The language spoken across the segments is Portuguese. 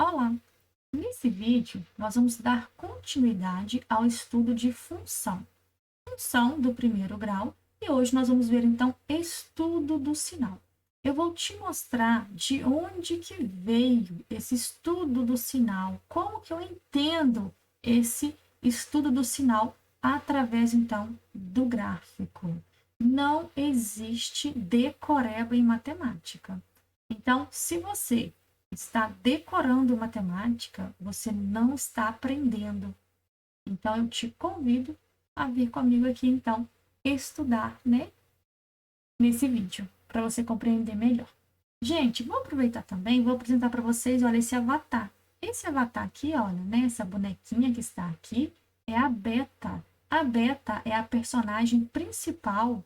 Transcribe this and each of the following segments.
Olá! Nesse vídeo, nós vamos dar continuidade ao estudo de função. Função do primeiro grau, e hoje nós vamos ver, então, estudo do sinal. Eu vou te mostrar de onde que veio esse estudo do sinal, como que eu entendo esse estudo do sinal através, então, do gráfico. Não existe decoreba em matemática. Então, se você está decorando matemática, você não está aprendendo. Então, eu te convido a vir comigo aqui, então, estudar, né, nesse vídeo, para você compreender melhor. Gente, vou aproveitar também, vou apresentar para vocês, olha, esse avatar. Esse avatar aqui, olha, né, essa bonequinha que está aqui, é a Beta. A Beta é a personagem principal,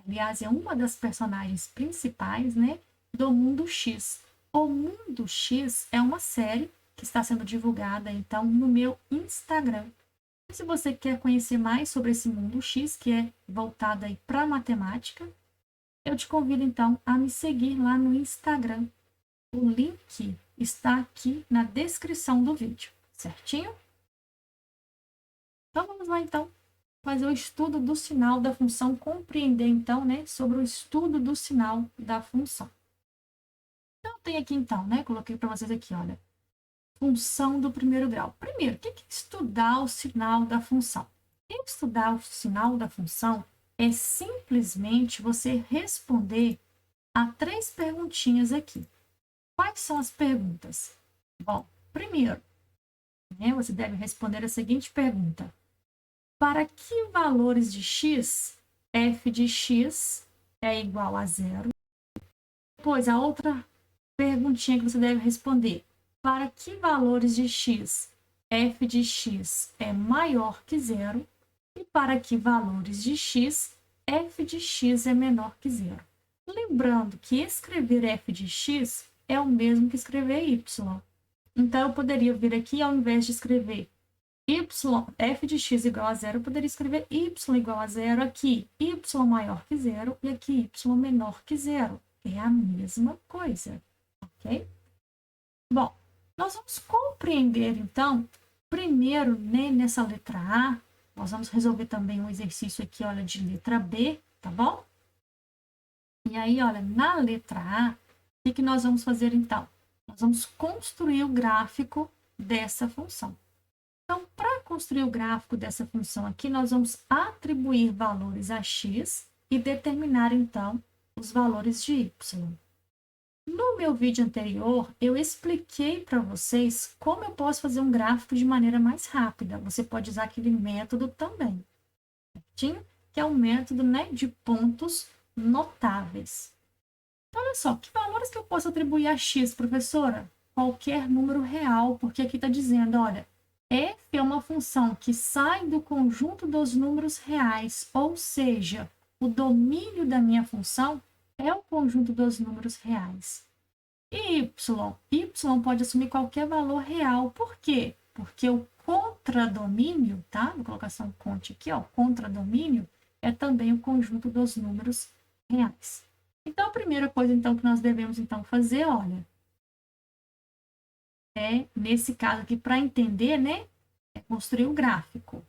aliás, é uma das personagens principais, né, do Mundo X. O Mundo X é uma série que está sendo divulgada, então, no meu Instagram. E se você quer conhecer mais sobre esse Mundo X, que é voltado aí para matemática, eu te convido, então, a me seguir lá no Instagram. O link está aqui na descrição do vídeo, certinho? Então, vamos lá, então, fazer o estudo do sinal da função, compreender, então, né, sobre o estudo do sinal da função. Então, tem aqui, então, né, coloquei para vocês aqui, olha, função do primeiro grau. Primeiro, o que é estudar o sinal da função? Estudar o sinal da função é simplesmente você responder a 3 perguntinhas aqui. Quais são as perguntas? Bom, primeiro, né, você deve responder a seguinte pergunta. Para que valores de x, f de x é igual a 0? Depois, a outra perguntinha que você deve responder. Para que valores de x, f de x é maior que 0? E para que valores de x, f de x é menor que 0? Lembrando que escrever f de x é o mesmo que escrever y. Então, eu poderia vir aqui, ao invés de escrever f de x igual a 0, eu poderia escrever y igual a 0 aqui, y maior que 0 e aqui y menor que 0. É a mesma coisa, ok? Bom, nós vamos compreender, então, primeiro, né, nessa letra A, nós vamos resolver também um exercício aqui, olha, de letra B, tá bom? E aí, olha, na letra A, o que nós vamos fazer, então? Nós vamos construir o gráfico dessa função. Então, para construir o gráfico dessa função aqui, nós vamos atribuir valores a x e determinar, então, os valores de y. No meu vídeo anterior, eu expliquei para vocês como eu posso fazer um gráfico de maneira mais rápida. Você pode usar aquele método também, certinho? Que é o método, né, de pontos notáveis. Então, olha só, que valores que eu posso atribuir a x, professora? Qualquer número real, porque aqui está dizendo, olha, f é uma função que sai do conjunto dos números reais, ou seja, o domínio da minha função é o conjunto dos números reais. E y pode assumir qualquer valor real. Por quê? Porque o contradomínio, tá? Vou colocar só um conte aqui, ó. Contradomínio é também o conjunto dos números reais. Então, a primeira coisa, então, que nós devemos, então, fazer, olha, é, nesse caso aqui, para entender, né, é construir o gráfico,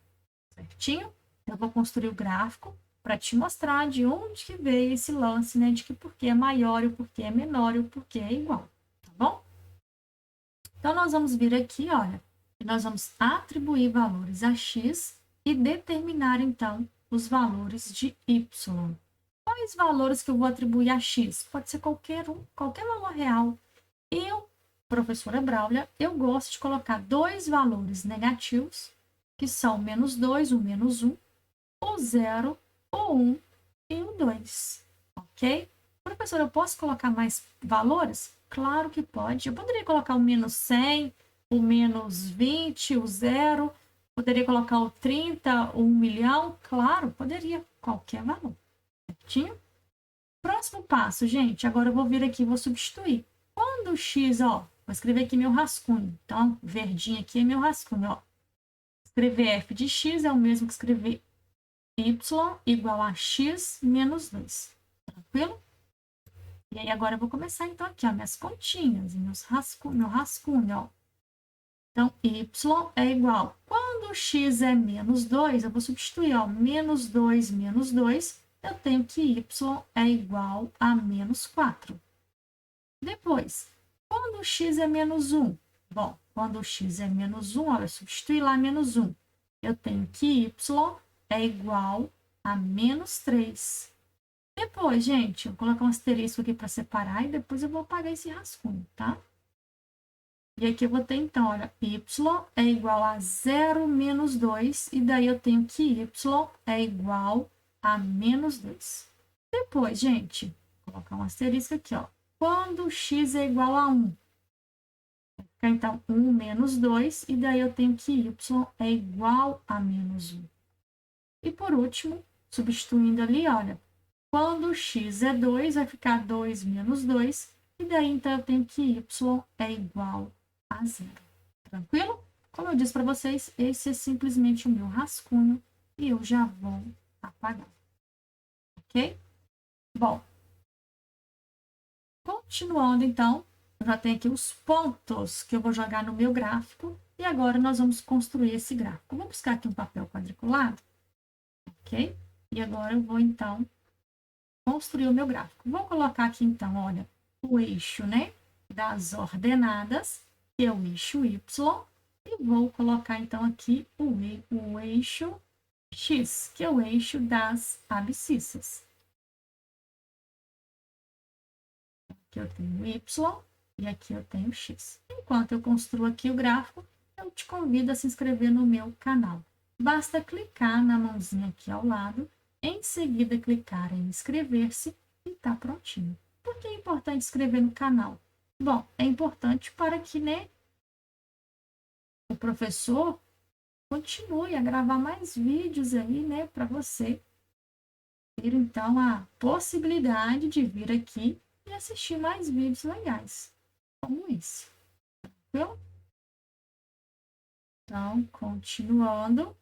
certinho? Eu vou construir o gráfico para te mostrar de onde que veio esse lance, né, de que porquê é maior e o porquê é menor e o porquê é igual, tá bom? Então, nós vamos vir aqui, olha, e nós vamos atribuir valores a x e determinar, então, os valores de y. Quais valores que eu vou atribuir a x? Pode ser qualquer um, qualquer valor real. Eu, professora Bráulia, eu gosto de colocar 2 valores negativos, que são o menos 2, o menos 1, o 0, o 1 e o 2, ok? Professora, eu posso colocar mais valores? Claro que pode. Eu poderia colocar o menos 100, o menos 20, o 0, poderia colocar o 30, o 1 milhão? Claro, poderia, qualquer valor, certinho? Próximo passo, gente, agora eu vou vir aqui e vou substituir. Quando o x, ó, vou escrever aqui meu rascunho. Então, verdinho aqui é meu rascunho, ó. Escrever f de x é o mesmo que escrever y igual a x menos 2. Tranquilo? E aí, agora eu vou começar, então, aqui, ó, minhas continhas, meu rascunho, ó. Então, y é igual. Quando x é menos 2, eu vou substituir, ó, menos 2, eu tenho que y é igual a menos 4. Depois, quando x é menos 1, bom, quando x é menos 1, olha, substituir lá menos 1, eu tenho que y é igual a menos 3. Depois, gente, eu vou colocar um asterisco aqui para separar e depois eu vou apagar esse rascunho, tá? E aqui eu vou ter, então, olha, y é igual a 0 menos 2, e daí eu tenho que y é igual a menos 2. Depois, gente, vou colocar um asterisco aqui, ó. Quando x é igual a 1, vai ficar, então, 1 menos 2, e daí eu tenho que y é igual a menos 1. E por último, substituindo ali, olha, quando x é 2, vai ficar 2 menos 2, e daí, então, eu tenho que y é igual a 0. Tranquilo? Como eu disse para vocês, esse é simplesmente o meu rascunho e eu já vou apagar. Ok? Bom, continuando, então, eu já tenho aqui os pontos que eu vou jogar no meu gráfico e agora nós vamos construir esse gráfico. Vou buscar aqui um papel quadriculado, ok? E agora eu vou, então, construir o meu gráfico. Vou colocar aqui, então, olha, o eixo, né, das ordenadas, que é o eixo Y, e vou colocar, então, aqui o eixo X, que é o eixo das abscissas. Aqui eu tenho Y e aqui eu tenho X. Enquanto eu construo aqui o gráfico, eu te convido a se inscrever no meu canal. Basta clicar na mãozinha aqui ao lado, em seguida clicar em inscrever-se e tá prontinho. Por que é importante inscrever no canal? Bom, é importante para que, né, o professor continue a gravar mais vídeos aí, né, para você ter, então, a possibilidade de vir aqui e assistir mais vídeos legais, como esse. Viu? Então, continuando,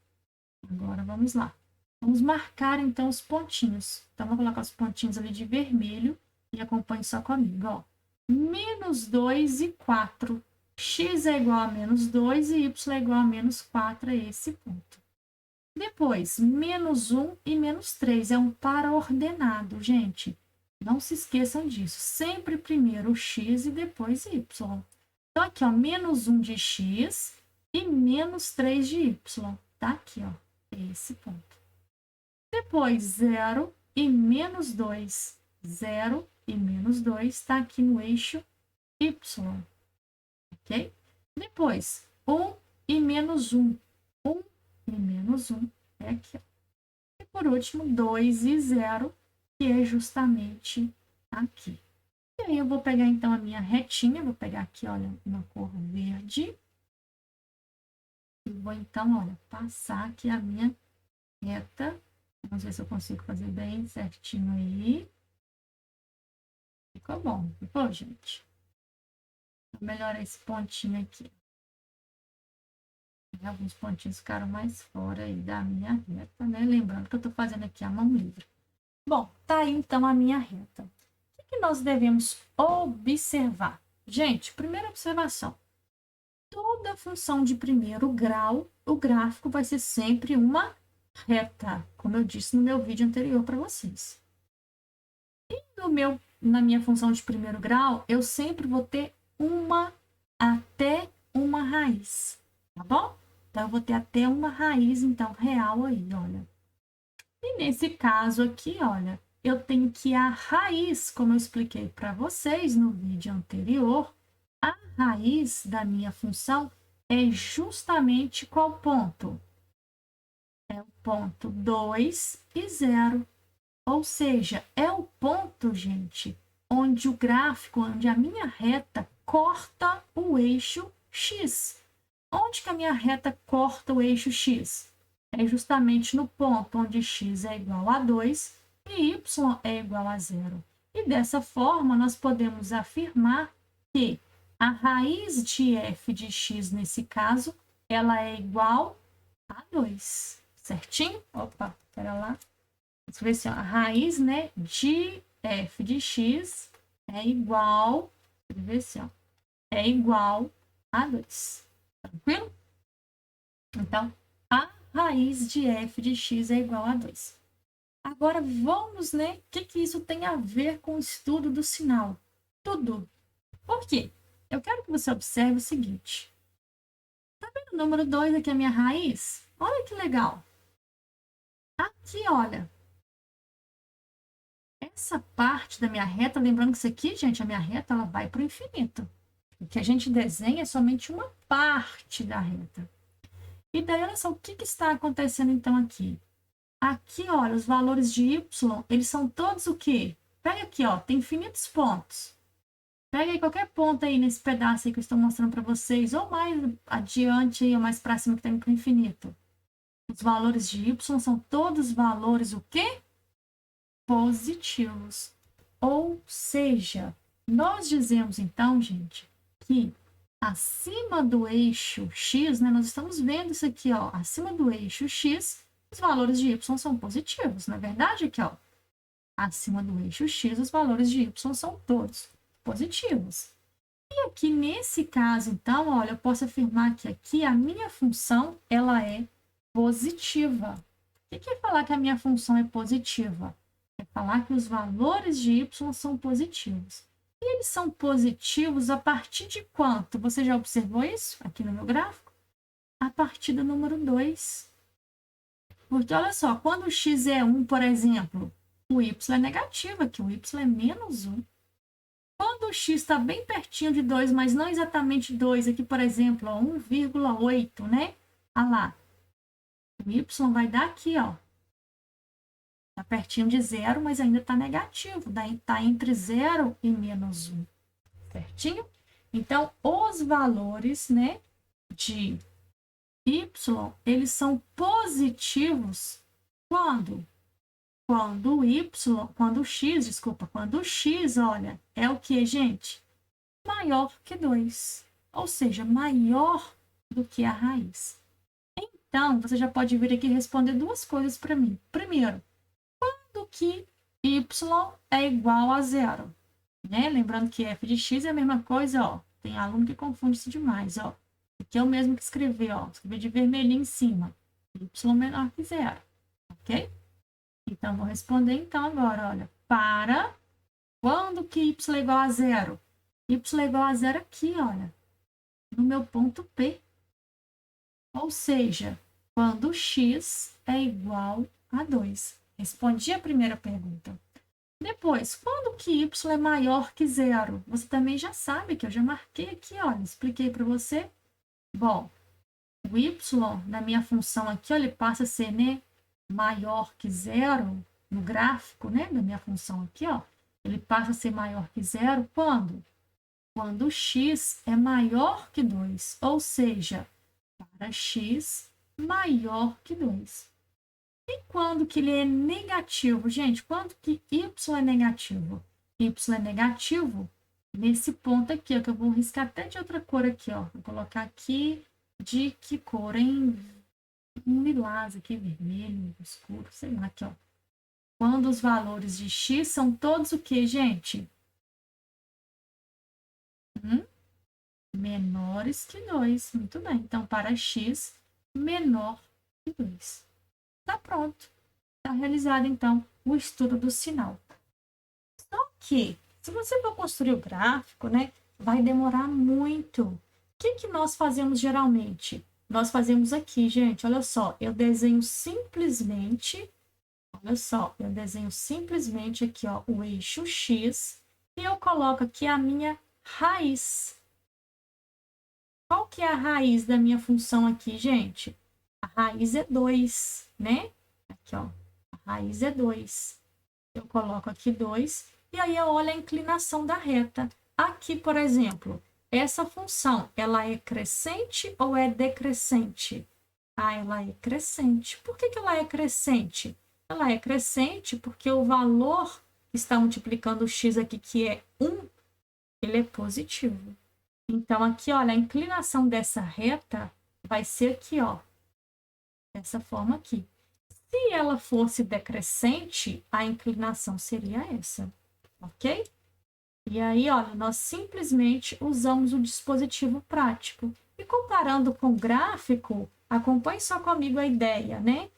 agora vamos lá. Vamos marcar, então, os pontinhos. Então, vou colocar os pontinhos ali de vermelho e acompanhe só comigo, ó. Menos 2 e 4. X é igual a menos 2 e y é igual a menos 4, é esse ponto. Depois, menos 1 e menos 3 é um par ordenado, gente. Não se esqueçam disso. Sempre primeiro o x e depois y. Então, aqui, ó, menos 1 de x e menos 3 de y. Tá aqui, ó, esse ponto. Depois, 0 e menos 2. 0 e menos 2 está aqui no eixo y. Ok? Depois, 1 e menos 1. 1 e menos 1 é aqui, ó. E por último, 2 e 0, que é justamente aqui. E aí eu vou pegar, então, a minha retinha, vou pegar aqui, olha, uma cor verde. E vou, então, olha, passar aqui a minha reta. Vamos ver se eu consigo fazer bem certinho aí. Ficou bom, ficou, gente? Vou melhorar esse pontinho aqui. Alguns pontinhos ficaram mais fora aí da minha reta, né? Lembrando que eu tô fazendo aqui a mão livre. Bom, tá aí, então, a minha reta. O que nós devemos observar? Gente, primeira observação. Toda função de primeiro grau, o gráfico vai ser sempre uma reta, como eu disse no meu vídeo anterior para vocês. E na minha função de primeiro grau, eu sempre vou ter até uma raiz, tá bom? Então, eu vou ter até uma raiz, então, real aí, olha. E nesse caso aqui, olha, eu tenho que a raiz, como eu expliquei para vocês no vídeo anterior, a raiz da minha função é justamente qual ponto? É o ponto 2 e 0. Ou seja, é o ponto, gente, onde o gráfico, onde a minha reta corta o eixo X. Onde que a minha reta corta o eixo X? É justamente no ponto onde x é igual a 2 e y é igual a 0. E dessa forma, nós podemos afirmar que a raiz de f de x, nesse caso, ela é igual a 2. Certinho? Opa, espera lá. Vamos ver se a raiz, né, de f de x é igual, deixa eu ver se, ó, é igual a 2. Tranquilo? Então, a raiz de f de x é igual a 2. Agora, vamos, né? O que isso tem a ver com o estudo do sinal? Tudo. Por quê? Eu quero que você observe o seguinte. Tá vendo o número 2 aqui, a minha raiz? Olha que legal. Aqui, olha. Essa parte da minha reta, lembrando que isso aqui, gente, a minha reta, ela vai para o infinito. O que a gente desenha é somente uma parte da reta. E daí, olha só, o que está acontecendo então aqui? Aqui, olha, os valores de y, eles são todos o quê? Pega aqui, ó, tem infinitos pontos. Pega aí qualquer ponto aí nesse pedaço aí que eu estou mostrando para vocês, ou mais adiante aí, ou mais para cima que está indo para o infinito. Os valores de y são todos valores o quê? Positivos. Ou seja, nós dizemos então, gente, que acima do eixo x, né, nós estamos vendo isso aqui, ó, acima do eixo x, os valores de y são positivos, não é verdade? Aqui, ó, acima do eixo x, os valores de y são todos positivos. E aqui nesse caso, então, olha, eu posso afirmar que aqui a minha função, ela é positiva. O que é falar que a minha função é positiva? É falar que os valores de y são positivos. E eles são positivos a partir de quanto? Você já observou isso aqui no meu gráfico? A partir do número 2. Porque, olha só, quando o x é 1, por exemplo, o y é negativo aqui, o y é menos 1. Quando o x está bem pertinho de 2, mas não exatamente 2, aqui, por exemplo, 1,8, né? Olha lá. O y vai dar aqui, ó. Está pertinho de 0, mas ainda está negativo. Daí está entre 0 e menos 1. Certinho? Então, os valores, né, de y, eles são positivos quando quando o x, olha, é o que, gente? Maior que 2. Ou seja, maior do que a raiz. Então, você já pode vir aqui responder duas coisas para mim. Primeiro, quando que y é igual a 0? Né? Lembrando que f de x é a mesma coisa, ó. Tem aluno que confunde isso demais, ó. Aqui é o mesmo que escrever, ó. Escrever de vermelhinho em cima. Y menor que 0. Ok? Então, vou responder então agora, olha. Para quando que y é igual a 0? Y é igual a 0 aqui, olha. No meu ponto P. Ou seja, quando x é igual a 2. Respondi a primeira pergunta. Depois, quando que y é maior que 0? Você também já sabe que eu já marquei aqui, olha, expliquei para você. Bom, o y na minha função aqui, ele passa a ser, né, maior que 0 no gráfico, né, da minha função aqui, ó. Ele passa a ser maior que 0 quando? Quando x é maior que 2, ou seja, para x maior que 2. E quando que ele é negativo? Gente, quando que y é negativo? Y é negativo nesse ponto aqui, ó, que eu vou riscar até de outra cor aqui, ó. Vou colocar aqui de que cor? Em um lilás aqui, vermelho, escuro, sei lá, aqui, ó. Quando os valores de x são todos o que, gente? Menores que 2. Muito bem. Então, para x menor que 2. Tá pronto. Está realizado, então, o estudo do sinal. Só que, se você for construir o gráfico, né, vai demorar muito. O que nós fazemos geralmente? Nós fazemos aqui, gente, olha só, eu desenho simplesmente, olha só, eu desenho simplesmente aqui, ó, o eixo x e eu coloco aqui a minha raiz. Qual que é a raiz da minha função aqui, gente? A raiz é 2, né? Aqui, ó. A raiz é 2. Eu coloco aqui 2 e aí eu olho a inclinação da reta. Aqui, por exemplo, essa função, ela é crescente ou é decrescente? Ah, ela é crescente. Por que ela é crescente? Ela é crescente porque o valor que está multiplicando o x aqui, que é 1, ele é positivo. Então, aqui, olha, a inclinação dessa reta vai ser aqui, ó. Dessa forma aqui. Se ela fosse decrescente, a inclinação seria essa, ok? E aí, olha, nós simplesmente usamos o dispositivo prático. E comparando com o gráfico, acompanhe só comigo a ideia, né?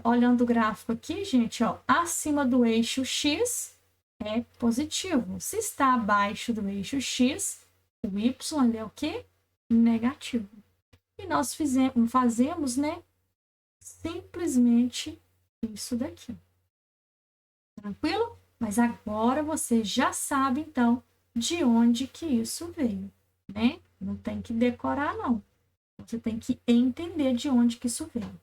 Olhando o gráfico aqui, gente, ó, acima do eixo X é positivo. Se está abaixo do eixo X, o Y é o quê? Negativo. E nós fazemos, né? Simplesmente isso daqui. Tranquilo? Mas agora você já sabe, então, de onde que isso veio, né? Não tem que decorar, não. Você tem que entender de onde que isso veio.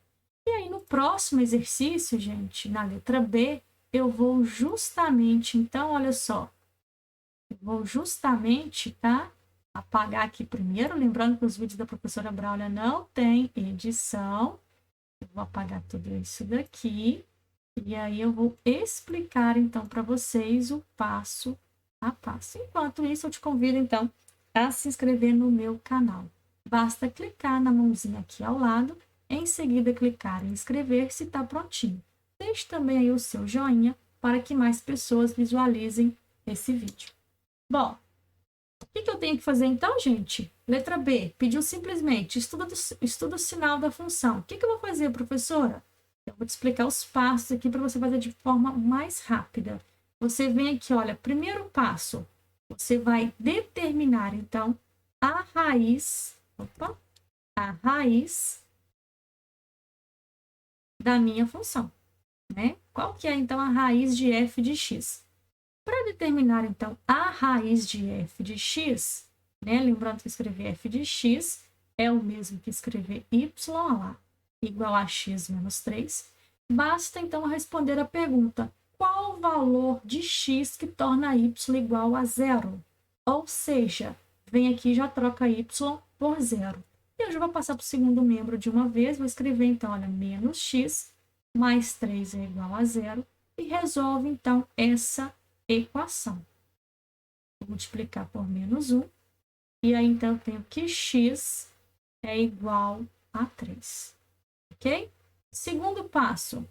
E aí, no próximo exercício, gente, na letra B, eu vou justamente, então, olha só. Eu vou justamente, tá? Apagar aqui primeiro, lembrando que os vídeos da professora Braulia não tem edição. Eu vou apagar tudo isso daqui. E aí eu vou explicar, então, para vocês o passo a passo. Enquanto isso, eu te convido, então, a se inscrever no meu canal. Basta clicar na mãozinha aqui ao lado, em seguida clicar em inscrever-se e está prontinho. Deixe também aí o seu joinha para que mais pessoas visualizem esse vídeo. Bom, o que eu tenho que fazer então, gente? Letra B, pediu simplesmente, estuda o sinal da função. O que eu vou fazer, professora? Eu vou te explicar os passos aqui para você fazer de forma mais rápida. Você vem aqui, olha, primeiro passo, você vai determinar, então, a raiz da minha função, né? Qual que é, então, a raiz de f de x? Para determinar, então, a raiz de f de x, né? Lembrando que escrever f de x é o mesmo que escrever y lá, igual a x menos 3. Basta, então, responder a pergunta: qual o valor de x que torna y igual a zero? Ou seja, vem aqui e já troca y por zero. E eu já vou passar para o segundo membro de uma vez, vou escrever, então, olha, menos x mais 3 é igual a zero, e resolve, então, essa equação. Vou multiplicar por menos 1, e aí, então, eu tenho que x é igual a 3. Ok? Segundo passo.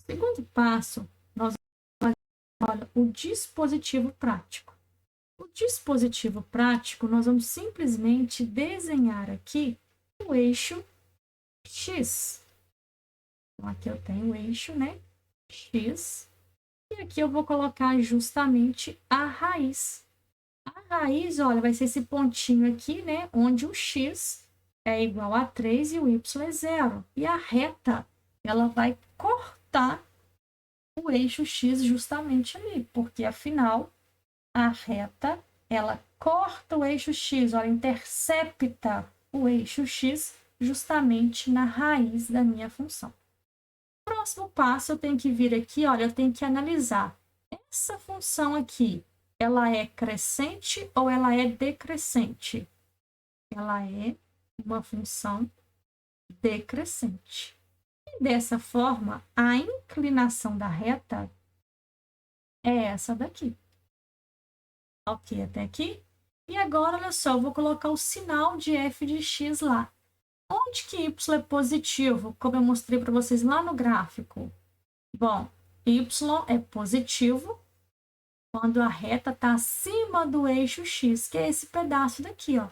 Segundo passo, nós vamos fazer o dispositivo prático. O dispositivo prático, nós vamos simplesmente desenhar aqui o eixo X. Então, aqui eu tenho o eixo, né? X. E aqui eu vou colocar justamente a raiz. A raiz, olha, vai ser esse pontinho aqui, né? Onde o X é igual a 3 e o Y é 0. E a reta, ela vai cortar o eixo X justamente ali, porque afinal a reta, ela corta o eixo X, olha, intercepta o eixo X justamente na raiz da minha função. Próximo passo, eu tenho que vir aqui, olha, eu tenho que analisar. Essa função aqui, ela é crescente ou ela é decrescente? Ela é uma função decrescente. E dessa forma, a inclinação da reta é essa daqui. Ok, até aqui? E agora, olha só, eu vou colocar o sinal de f de x lá. Onde que y é positivo, como eu mostrei para vocês lá no gráfico? Bom, y é positivo quando a reta está acima do eixo x, que é esse pedaço daqui, ó.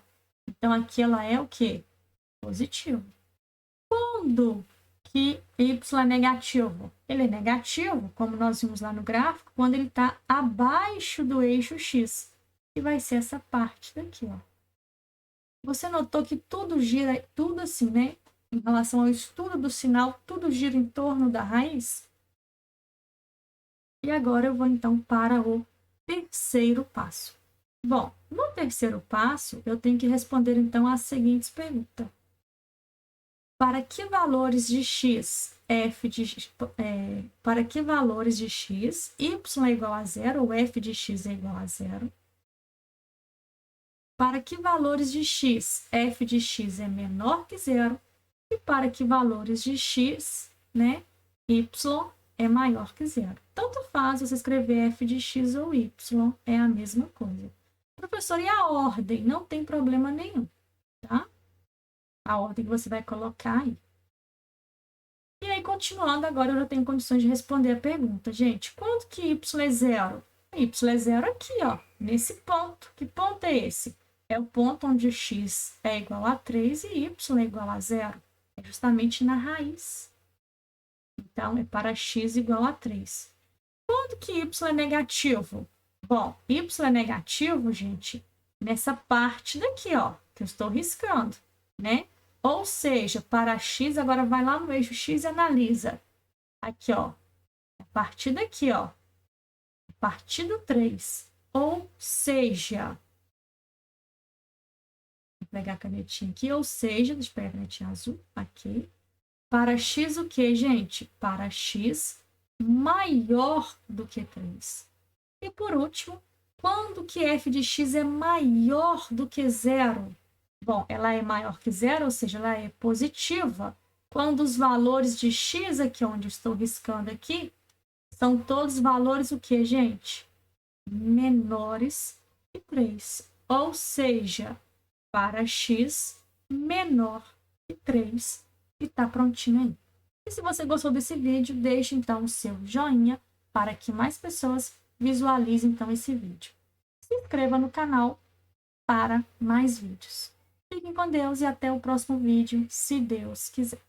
Então, aqui ela é o quê? Positivo. Quando que y é negativo? Ele é negativo, como nós vimos lá no gráfico, quando ele está abaixo do eixo x, que vai ser essa parte daqui, ó. Você notou que tudo gira, tudo assim, né? Em relação ao estudo do sinal, tudo gira em torno da raiz? E agora eu vou, então, para o terceiro passo. Bom, no terceiro passo, eu tenho que responder, então, as seguintes perguntas. Para que valores de x, para que valores de x, y é igual a zero, ou f de x é igual a zero? Para que valores de x, f de x é menor que zero? E para que valores de x, né, y é maior que zero? Tanto faz você escrever f de x ou y, é a mesma coisa. Professor, e a ordem? Não tem problema nenhum, tá? A ordem que você vai colocar aí. E aí, continuando, agora eu já tenho condições de responder a pergunta. Gente, quando que y é zero? Y é zero aqui, ó, nesse ponto. Que ponto é esse? é o ponto onde x é igual a 3 e y é igual a 0. É justamente na raiz. Então, é para x igual a 3. Quando que y é negativo? Bom, y é negativo, gente, nessa parte daqui, ó, que eu estou riscando, né? Ou seja, para x, agora vai lá no eixo x e analisa. Aqui, ó, a partir daqui, ó, a partir do 3. Ou seja, vou pegar a canetinha aqui, ou seja, deixa eu pegar a canetinha azul, aqui. Para x o que, gente? Para x maior do que 3. E por último, quando que f de x é maior do que 0? Bom, ela é maior que 0, ou seja, ela é positiva. Quando os valores de x, aqui onde eu estou riscando aqui, são todos valores o que, gente? Menores que 3. Ou seja, para x menor que 3. E tá prontinho aí. E se você gostou desse vídeo, deixe então o seu joinha para que mais pessoas visualizem então esse vídeo. Se inscreva no canal para mais vídeos. Fiquem com Deus e até o próximo vídeo, se Deus quiser.